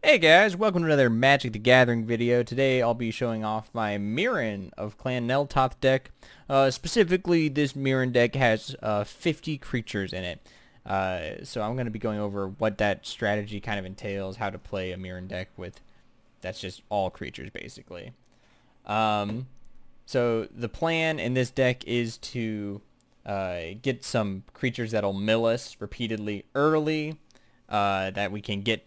Hey guys, welcome to another Magic the Gathering video. Today I'll be showing off my Meren of Clan Neltoth deck. Specifically, this Meren deck has 50 creatures in it. So I'm going to be going over what that strategy kind of entails, how to play a Meren deck with, that's just all creatures basically. So the plan in this deck is to get some creatures that'll mill us repeatedly early, that we can get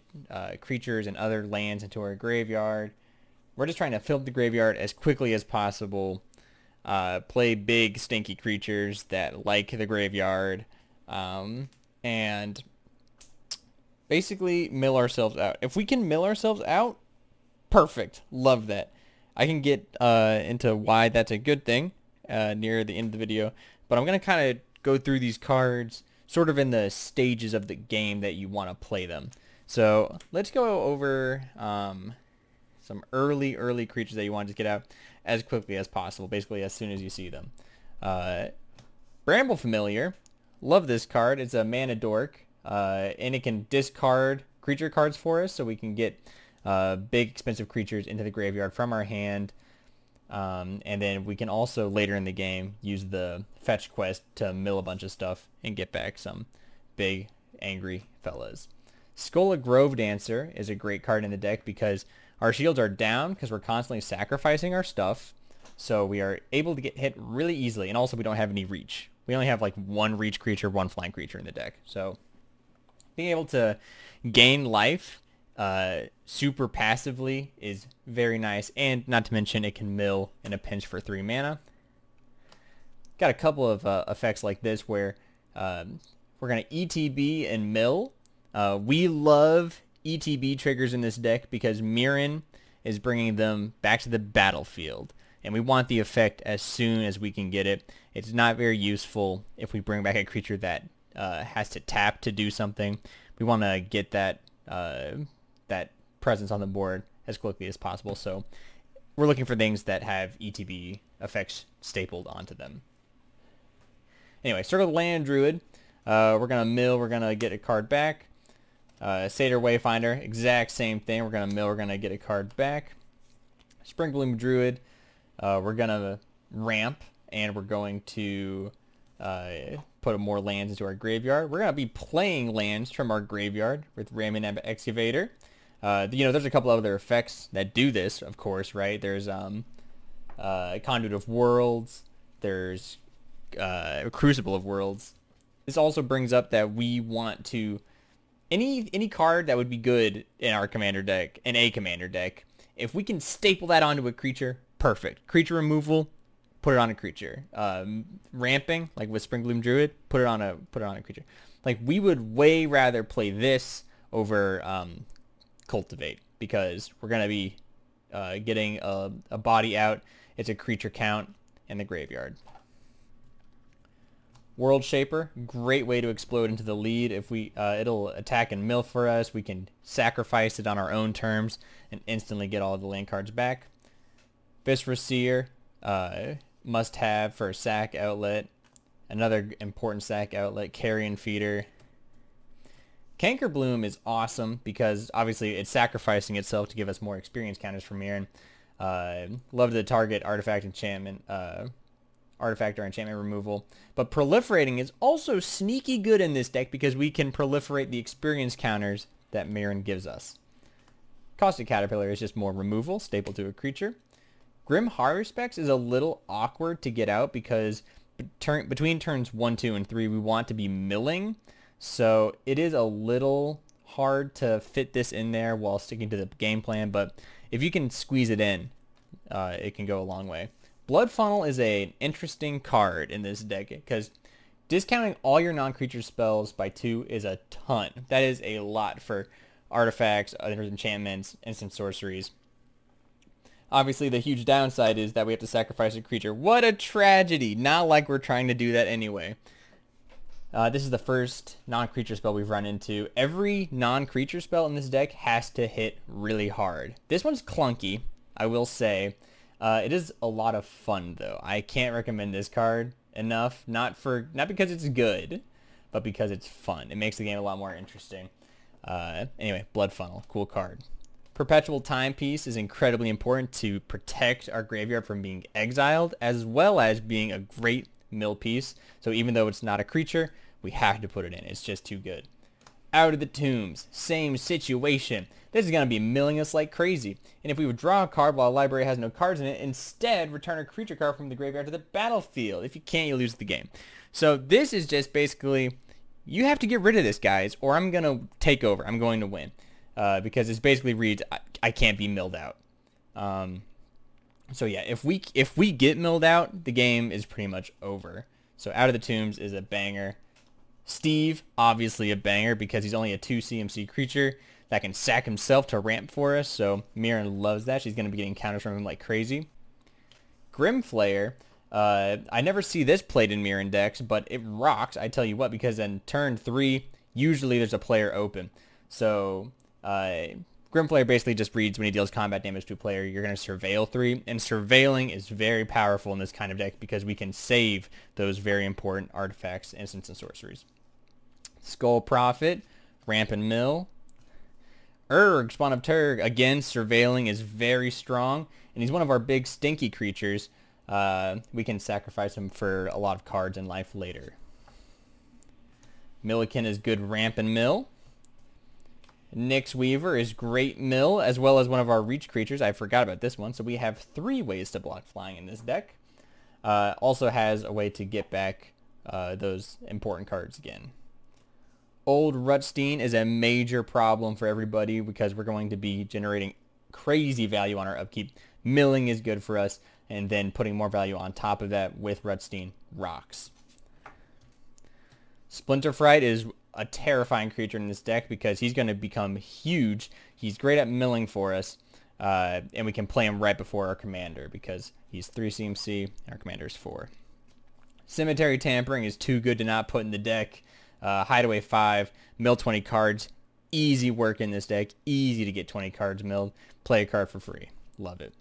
creatures and other lands into our graveyard. We're just trying to fill up the graveyard as quickly as possible, play big stinky creatures that like the graveyard, and basically mill ourselves out. If we can mill ourselves out, perfect. Love that. I can get into why that's a good thing near the end of the video, but I'm going to kind of go through these cards sort of in the stages of the game that you want to play them. So let's go over some early creatures that you want to get out as quickly as possible, basically as soon as you see them. Bramble Familiar, love this card. It's a mana dork, and it can discard creature cards for us, so we can get big expensive creatures into the graveyard from our hand. And then we can also later in the game use the fetch quest to mill a bunch of stuff and get back some big angry fellas. Skola Grove Dancer is a great card in the deck because our shields are down because we're constantly sacrificing our stuff, so we are able to get hit really easily, and also we don't have any reach. We only have like one reach creature, one flying creature in the deck, so being able to gain life super passively is very nice, and not to mention it can mill in a pinch for 3 mana. Got a couple of effects like this where we're going to ETB and mill. We love ETB triggers in this deck because Meren is bringing them back to the battlefield, and we want the effect as soon as we can get it. It's not very useful if we bring back a creature that has to tap to do something. We want to get that that presence on the board as quickly as possible, so we're looking for things that have ETB effects stapled onto them. Anyway, Circle the Land Druid. We're going to mill, we're going to get a card back. Satyr Wayfinder, exact same thing. We're going to mill, we're going to get a card back. Springbloom Druid, we're going to ramp, and we're going to put more lands into our graveyard. We're going to be playing lands from our graveyard with Ramming Excavator. There's a couple other effects that do this, of course, right? There's Conduit of Worlds. There's Crucible of Worlds. This also brings up that we want to any card that would be good in our commander deck, in a commander deck. If we can staple that onto a creature, perfect. Creature removal, put it on a creature. Ramping, like with Springbloom Druid, put it on a creature. Like, we would way rather play this over Cultivate, because we're gonna be getting a body out. It's a creature count in the graveyard. World Shaper, great way to explode into the lead. If we it'll attack and mill for us, we can sacrifice it on our own terms and instantly get all of the land cards back. Viscera Seer, must have for a sack outlet. Another important sack outlet, Carrion Feeder. Cankerbloom is awesome because obviously it's sacrificing itself to give us more experience counters from Meren. Love the target artifact enchantment, artifact or enchantment removal. But proliferating is also sneaky good in this deck because we can proliferate the experience counters that Meren gives us. Caustic Caterpillar is just more removal, staple to a creature. Grim Harvespex is a little awkward to get out because between turns 1, 2, and 3 we want to be milling. So it is a little hard to fit this in there while sticking to the game plan, but if you can squeeze it in, it can go a long way. Blood Funnel is an interesting card in this deck because discounting all your non-creature spells by 2 is a ton. That is a lot for artifacts, other enchantments, instant sorceries. Obviously, the huge downside is that we have to sacrifice a creature. What a tragedy! Not like we're trying to do that anyway. This is the first non-creature spell we've run into. Every non-creature spell in this deck has to hit really hard. This one's clunky, I will say. It is a lot of fun, though. I can't recommend this card enough. Not because it's good, but because it's fun. It makes the game a lot more interesting. Anyway, Blood Funnel, cool card. Perpetual Timepiece is incredibly important to protect our graveyard from being exiled, as well as being a great mill piece. So even though it's not a creature, we have to put it in. It's just too good. Out of the Tombs, same situation. This is going to be milling us like crazy. And if we would draw a card while a library has no cards in it, instead return a creature card from the graveyard to the battlefield. If you can't, you lose the game. So this is just basically, you have to get rid of this, guys, or I'm going to take over. I'm going to win. Because it basically reads, I can't be milled out. So yeah, if we get milled out, the game is pretty much over. So Out of the Tombs is a banger. Steve, obviously a banger because he's only a 2 CMC creature that can sack himself to ramp for us. So Meren loves that. She's going to be getting counters from him like crazy. Grimflayer, I never see this played in Meren decks, but it rocks. I tell you what, because in turn 3, usually there's a player open. So Grimflayer basically just reads when he deals combat damage to a player, you're going to surveil 3, and surveilling is very powerful in this kind of deck because we can save those very important artifacts, instants, and sorceries. Skull Prophet, Ramp and Mill. Urg, Spawn of Turg, again, surveilling is very strong, and he's one of our big stinky creatures. We can sacrifice him for a lot of cards in life later. Milliken is good Ramp and Mill. Nyx Weaver is great mill, as well as one of our reach creatures. I forgot about this one. So we have 3 ways to block flying in this deck. Also has a way to get back those important cards again. Old Rutstein is a major problem for everybody because we're going to be generating crazy value on our upkeep. Milling is good for us, and then putting more value on top of that with Rutstein rocks. Splinterfright is a terrifying creature in this deck because he's going to become huge. He's great at milling for us, and we can play him right before our commander because he's 3 CMC and our commander is 4. Cemetery Tampering is too good to not put in the deck. Hideaway 5, mill 20 cards. Easy work in this deck. Easy to get 20 cards milled. Play a card for free. Love it.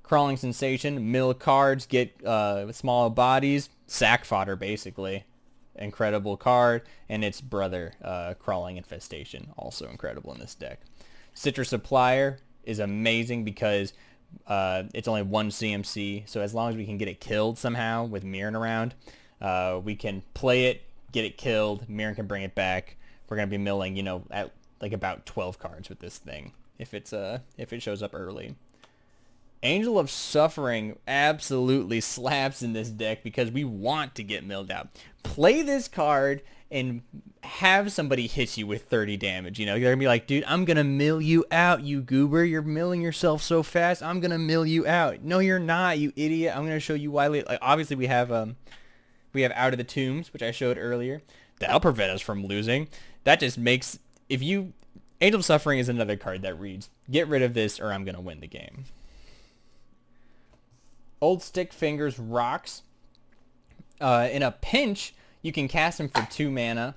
Crawling Sensation, mill cards, get small bodies. Sack fodder, basically. Incredible card, and its brother, Crawling Infestation, also incredible in this deck. Citrus Supplier is amazing because it's only 1 CMC, so as long as we can get it killed somehow with Meren around, we can play it, get it killed, Meren can bring it back. We're going to be milling, you know, at like about 12 cards with this thing if it shows up early. Angel of Suffering absolutely slaps in this deck because we want to get milled out. Play this card and have somebody hit you with 30 damage. You know, you're going to be like, dude, I'm going to mill you out, you goober. You're milling yourself so fast. I'm going to mill you out. No, you're not, you idiot. I'm going to show you why. Like, obviously, we have Out of the Tombs, which I showed earlier. That'll prevent us from losing. That just makes... Angel of Suffering is another card that reads, get rid of this or I'm going to win the game. Old Stick Fingers rocks. In a pinch, you can cast him for 2 mana.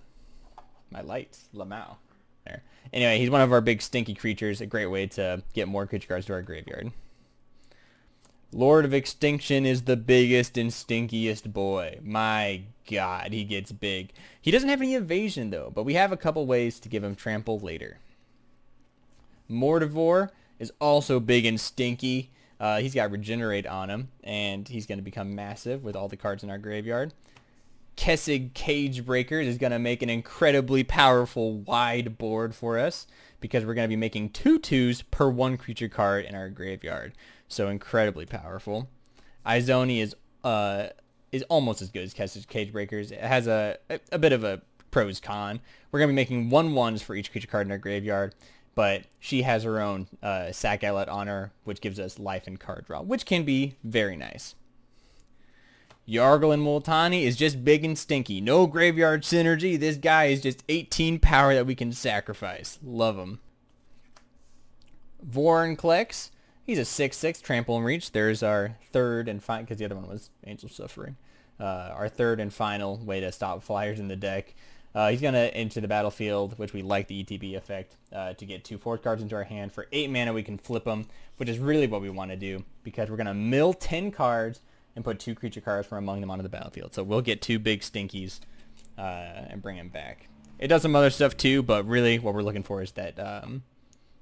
My lights, Lamau. There. Anyway, he's one of our big stinky creatures. A great way to get more creature cards to our graveyard. Lord of Extinction is the biggest and stinkiest boy. My God, he gets big. He doesn't have any evasion, though, but we have a couple ways to give him trample later. Mortivore is also big and stinky. He's got Regenerate on him, and he's going to become massive with all the cards in our graveyard. Kessig Cage Breakers is going to make an incredibly powerful wide board for us because we're going to be making 2 2s per 1 creature card in our graveyard. So incredibly powerful. Izoni is almost as good as Kessig Cage Breakers. It has a bit of a pros con. We're going to be making 1/1s for each creature card in our graveyard. But she has her own sack outlet on her, which gives us life and card draw, which can be very nice. Yargul Multani is just big and stinky. No graveyard synergy. This guy is just 18 power that we can sacrifice. Love him. Vorinclex, he's a 6/6 trample and reach. There's our third and final, because the other one was Angel Suffering. Our third and final way to stop flyers in the deck. He's going to enter the battlefield, which we like the ETB effect, to get 2 forward cards into our hand. For 8 mana, we can flip them, which is really what we want to do, because we're going to mill 10 cards and put 2 creature cards from among them onto the battlefield. So we'll get 2 big stinkies and bring them back. It does some other stuff too, but really what we're looking for is that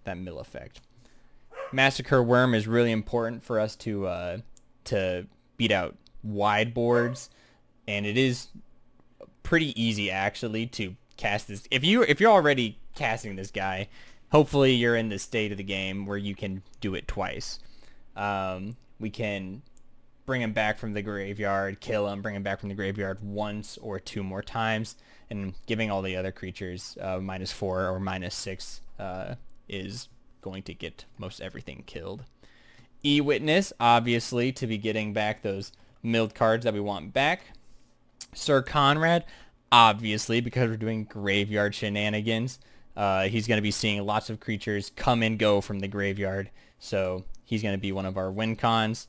that mill effect. Massacre Worm is really important for us to beat out wide boards, and it is pretty easy actually to cast this. If you're already casting this guy, hopefully you're in the state of the game where you can do it twice. We can bring him back from the graveyard, kill him, bring him back from the graveyard once or 2 more times, and giving all the other creatures -4 or -6 is going to get most everything killed. E-Witness, obviously, to be getting back those milled cards that we want back. Sir Conrad, obviously, because we're doing graveyard shenanigans. He's going to be seeing lots of creatures come and go from the graveyard, so he's going to be one of our win cons.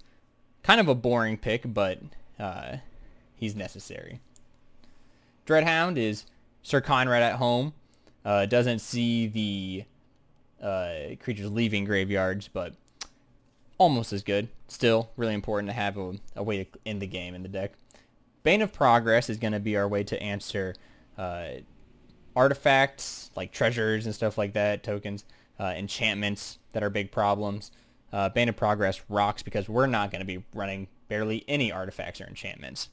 Kind of a boring pick, but he's necessary. Dreadhound is Sir Conrad at home. Doesn't see the creatures leaving graveyards, but almost as good. Still really important to have a way to end the game in the deck. Bane of Progress is going to be our way to answer artifacts like treasures and stuff like that, tokens, enchantments that are big problems. Bane of Progress rocks because we're not going to be running barely any artifacts or enchantments.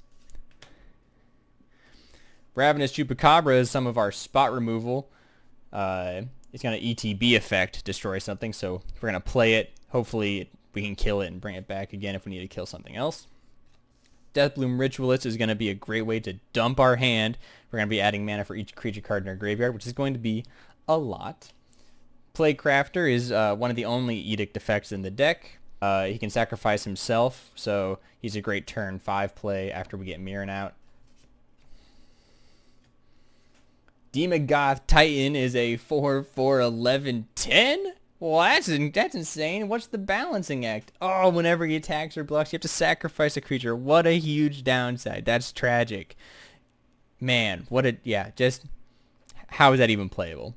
Ravenous Chupacabra is some of our spot removal. It's going to ETB effect, destroy something, so we're going to play it. Hopefully we can kill it and bring it back again if we need to kill something else. Deathbloom Ritualist is going to be a great way to dump our hand. We're going to be adding mana for each creature card in our graveyard, which is going to be a lot. Plaguecrafter is one of the only Edict effects in the deck. He can sacrifice himself, so he's a great turn 5 play after we get Meren out. Demogoth Titan is a 4/4/11/10? Well, that's insane. What's the balancing act? Oh, whenever he attacks or blocks, you have to sacrifice a creature. What a huge downside. That's tragic. Man, just how is that even playable?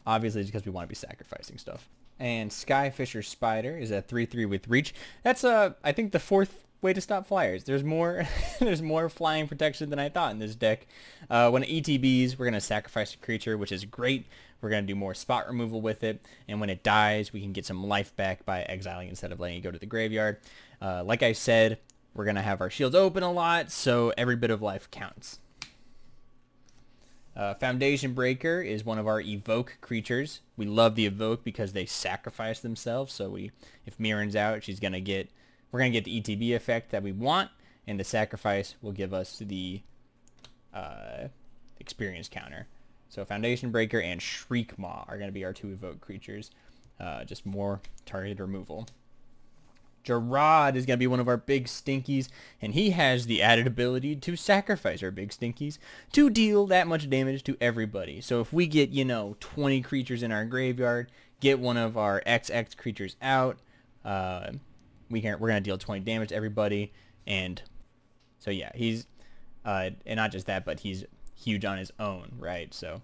Obviously, it's because we want to be sacrificing stuff. And Skyfisher Spider is a 3/3 with reach. That's I think the 4th way to stop flyers. There's more there's more flying protection than I thought in this deck. When it ETBs, we're going to sacrifice a creature, which is great. We're going to do more spot removal with it, and when it dies, we can get some life back by exiling instead of letting it go to the graveyard. Like I said, we're going to have our shields open a lot, so every bit of life counts. Foundation Breaker is one of our evoke creatures. We love the evoke because they sacrifice themselves, so if Meren's out, we're going to get the ETB effect that we want, and the sacrifice will give us the experience counter. So Foundation Breaker and Shriekmaw are going to be our 2 evoke creatures. Just more target removal. Gerard is going to be one of our big stinkies, and he has the added ability to sacrifice our big stinkies to deal that much damage to everybody. So if we get, 20 creatures in our graveyard, get one of our XX creatures out, we're going to deal 20 damage to everybody. And so yeah, he's and not just that, but he's huge on his own, right? So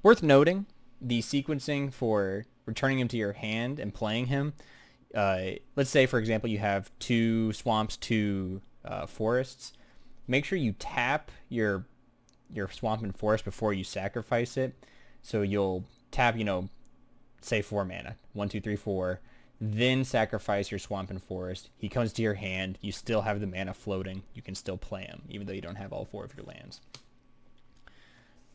worth noting, the sequencing for returning him to your hand and playing him. Let's say, for example, you have 2 swamps, 2 forests. Make sure you tap your swamp and forest before you sacrifice it. So you'll tap, say 4 mana, 1, 2, 3, 4. Then sacrifice your swamp and forest. He comes to your hand. You still have the mana floating. You can still play him, even though you don't have all 4 of your lands.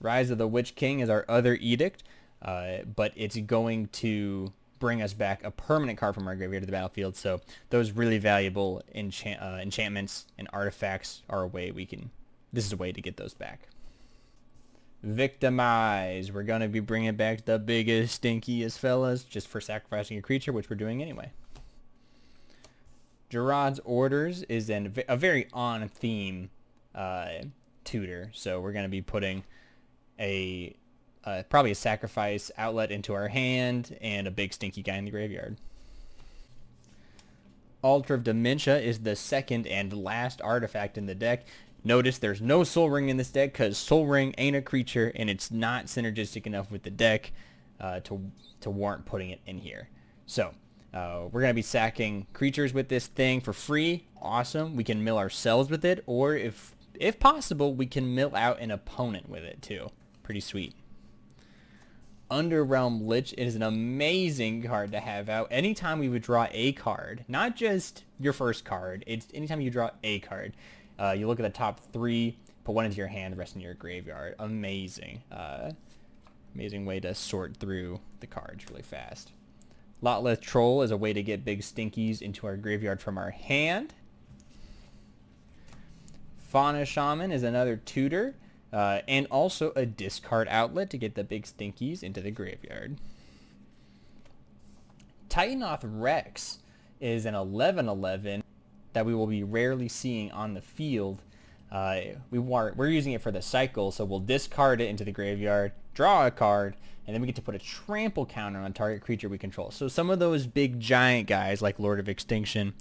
Rise of the Witch King is our other edict, but it's going to bring us back a permanent card from our graveyard to the battlefield. So those really valuable enchantments and artifacts are a way this is a way to get those back. Victimize. We're going to be bringing back the biggest, stinkiest fellas just for sacrificing a creature, which we're doing anyway. Gerard's Orders is a very on-theme tutor. So we're going to be putting probably a sacrifice outlet into our hand and a big stinky guy in the graveyard. Altar of Dementia is the second and last artifact in the deck. Notice there's no Soul Ring in this deck because Soul Ring ain't a creature and it's not synergistic enough with the deck to warrant putting it in here. So we're going to be sacking creatures with this thing for free. Awesome. We can mill ourselves with it, or if possible, we can mill out an opponent with it too. Pretty sweet. Underrealm Lich is an amazing card to have out. Anytime we would draw a card, not just your first card, it's anytime you draw a card. You look at the top 3, put one into your hand, the rest in your graveyard. Amazing. Amazing way to sort through the cards really fast. Lotleth Troll is a way to get big stinkies into our graveyard from our hand. Fauna Shaman is another tutor. And also a discard outlet to get the big stinkies into the graveyard. Titanoth Rex is an 11/11 that we will be rarely seeing on the field. We're using it for the cycle, so we'll discard it into the graveyard, draw a card, and then we get to put a trample counter on target creature we control. So some of those big giant guys like Lord of Extinction,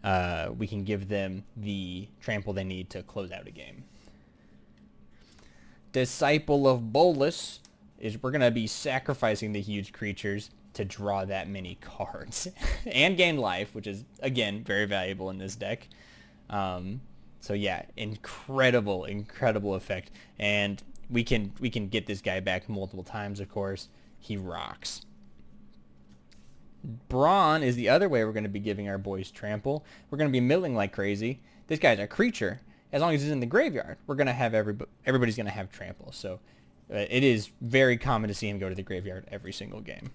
we can give them the trample they need to close out a game. Disciple of Bolas is we're going to be sacrificing the huge creatures to draw that many cards and gain life, which is, again, very valuable in this deck. So yeah, incredible effect. And we can get this guy back multiple times, of course. He rocks. Brawn is the other way we're going to be giving our boys trample. We're going to be milling like crazy. This guy's a creature. As long as he's in the graveyard, we're going to have everybody's going to have trample. So it is very common to see him go to the graveyard every single game.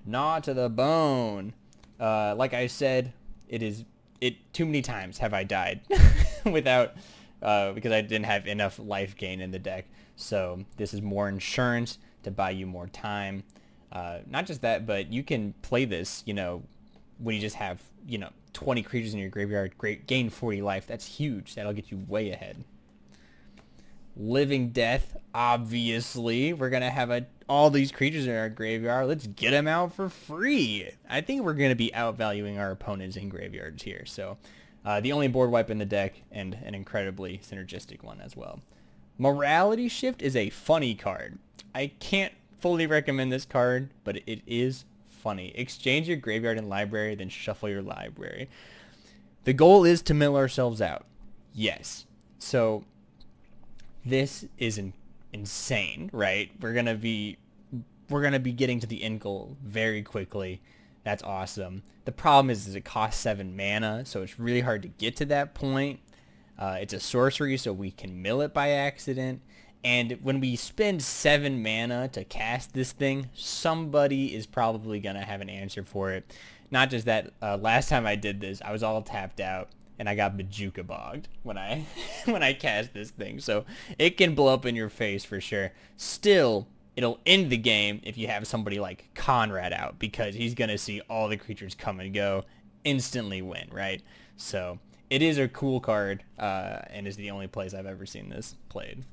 Gnaw to the Bone. Like I said, too many times have I died without because I didn't have enough life gain in the deck. So this is more insurance to buy you more time. Not just that, but you can play this, when you just have, 20 creatures in your graveyard, gain 40 life. That's huge. That'll get you way ahead. Living Death, obviously. We're going to have all these creatures in our graveyard. Let's get them out for free. I think we're going to be outvaluing our opponents in graveyards here. So the only board wipe in the deck, and an incredibly synergistic one as well. Morality Shift is a funny card. I can't fully recommend this card, but it is funny. Exchange your graveyard and library, then shuffle your library. The goal is to mill ourselves out. Yes. So this is insane, right? We're gonna be getting to the end goal very quickly. That's awesome. The problem is it costs 7 mana, so it's really hard to get to that point. It's a sorcery, so we can mill it by accident. And when we spend 7 mana to cast this thing, somebody is probably going to have an answer for it. Not just that, last time I did this, I was all tapped out, and I got Bajuka bogged when I when I cast this thing. So it can blow up in your face for sure. Still, it'll end the game if you have somebody like Conrad out, because he's going to see all the creatures come and go, instantly win, right? So it is a cool card, and is the only place I've ever seen this played.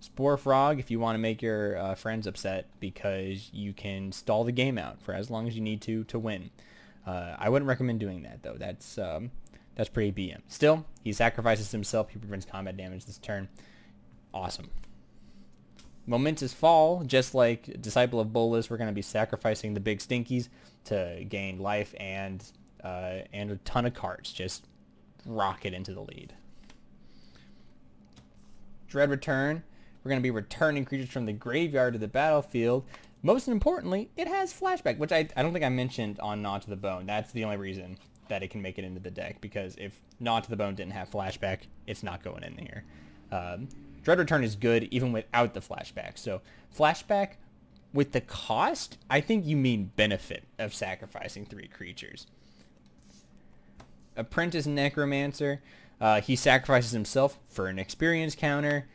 Spore Frog, if you want to make your friends upset, because you can stall the game out for as long as you need to win. I wouldn't recommend doing that, though. That's pretty BM. Still, he sacrifices himself. He prevents combat damage this turn. Awesome. Momentous Fall, just like Disciple of Bolas, we're going to be sacrificing the big stinkies to gain life and a ton of cards. Just rocket into the lead. Dread Return. We're going to be returning creatures from the graveyard to the battlefield. Most importantly, it has flashback, which I don't think I mentioned on Gnaw to the Bone. That's the only reason that it can make it into the deck, because if Gnaw to the Bone didn't have flashback, it's not going in here. Dread Return is good even without the flashback. So flashback with the cost, I think you mean benefit of sacrificing 3 creatures. Apprentice Necromancer. He sacrifices himself for an experience counter,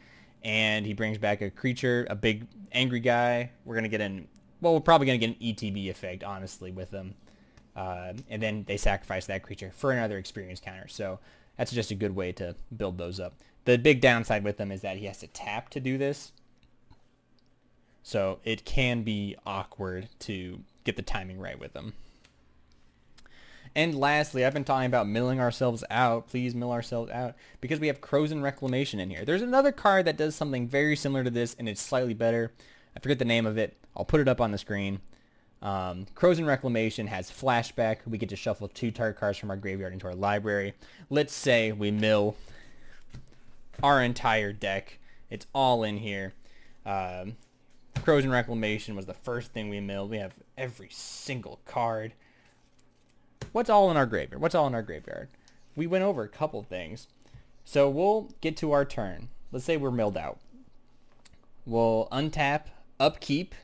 and he brings back a creature, a big angry guy. We're probably going to get an ETB effect, honestly, with them. And then they sacrifice that creature for another experience counter. So that's just a good way to build those up. The big downside with them is that he has to tap to do this. So it can be awkward to get the timing right with them. And lastly, I've been talking about milling ourselves out. Please mill ourselves out, because we have Crozen Reclamation in here. There's another card that does something very similar to this, and it's slightly better. I forget the name of it. I'll put it up on the screen. Crozen Reclamation has flashback. We get to shuffle 2 target cards from our graveyard into our library. Let's say we mill our entire deck. It's all in here. Corrosion Reclamation was the first thing we milled. We have every single card. What's all in our graveyard? What's all in our graveyard? We went over a couple things. So we'll get to our turn. Let's say we're milled out. We'll untap, upkeep,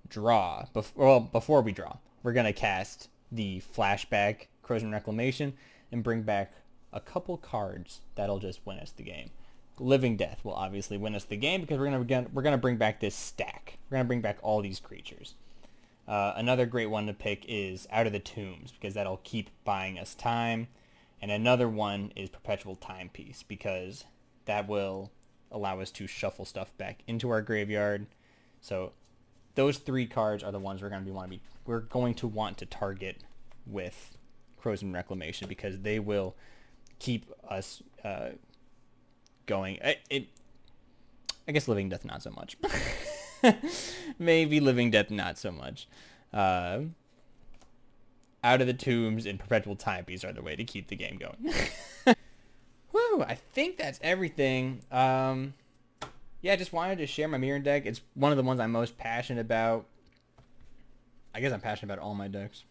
draw. Before we draw, we're going to cast the flashback Corrosion Reclamation and bring back a couple cards that'll just win us the game. Living Death will obviously win us the game because we're gonna bring back this stack. We're gonna bring back all these creatures. Another great one to pick is Out of the Tombs because that'll keep buying us time. And another one is Perpetual Timepiece because that will allow us to shuffle stuff back into our graveyard. So those three cards are the ones we're going to want to target with Corrosion Reclamation because they will keep us going. I guess Living Death not so much. Maybe Living Death not so much. Out of the Tombs and Perpetual Timepiece are the way to keep the game going. Woo! I think that's everything. Yeah, just wanted to share my Meren deck. It's one of the ones I'm most passionate about. I guess I'm passionate about all my decks.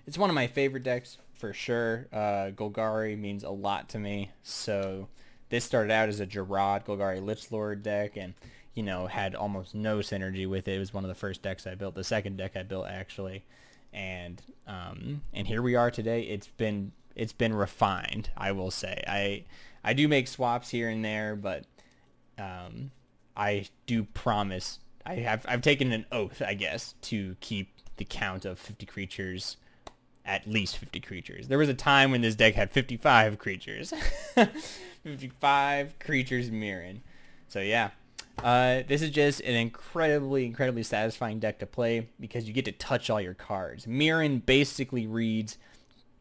It's one of my favorite decks for sure. Golgari means a lot to me. So this started out as a Gerard Golgari Lich Lord deck, and you know had almost no synergy with it. It was one of the first decks I built, the second deck I built actually, and here we are today. It's been refined, I will say. I do make swaps here and there, but I do promise. I've taken an oath, I guess, to keep the count of 50 creatures. At least 50 creatures. There was a time when this deck had 55 creatures. 55 creatures Meren. So yeah. This is just an incredibly satisfying deck to play because you get to touch all your cards. Meren basically reads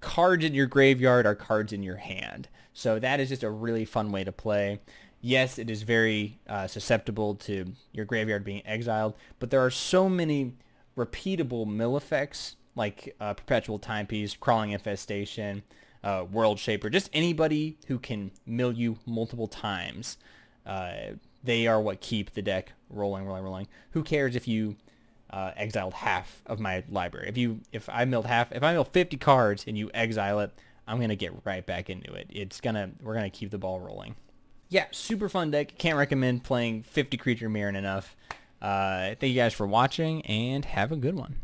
cards in your graveyard are cards in your hand. So that is just a really fun way to play. Yes, it is very susceptible to your graveyard being exiled, but there are so many repeatable mill effects like Perpetual Timepiece, Crawling Infestation, World Shaper, just anybody who can mill you multiple times. They are what keep the deck rolling. Who cares if you exiled half of my library? If I mill 50 cards and you exile it, I'm gonna get right back into it. We're gonna keep the ball rolling. Yeah, super fun deck. Can't recommend playing 50 creature Meren enough. Thank you guys for watching and have a good one.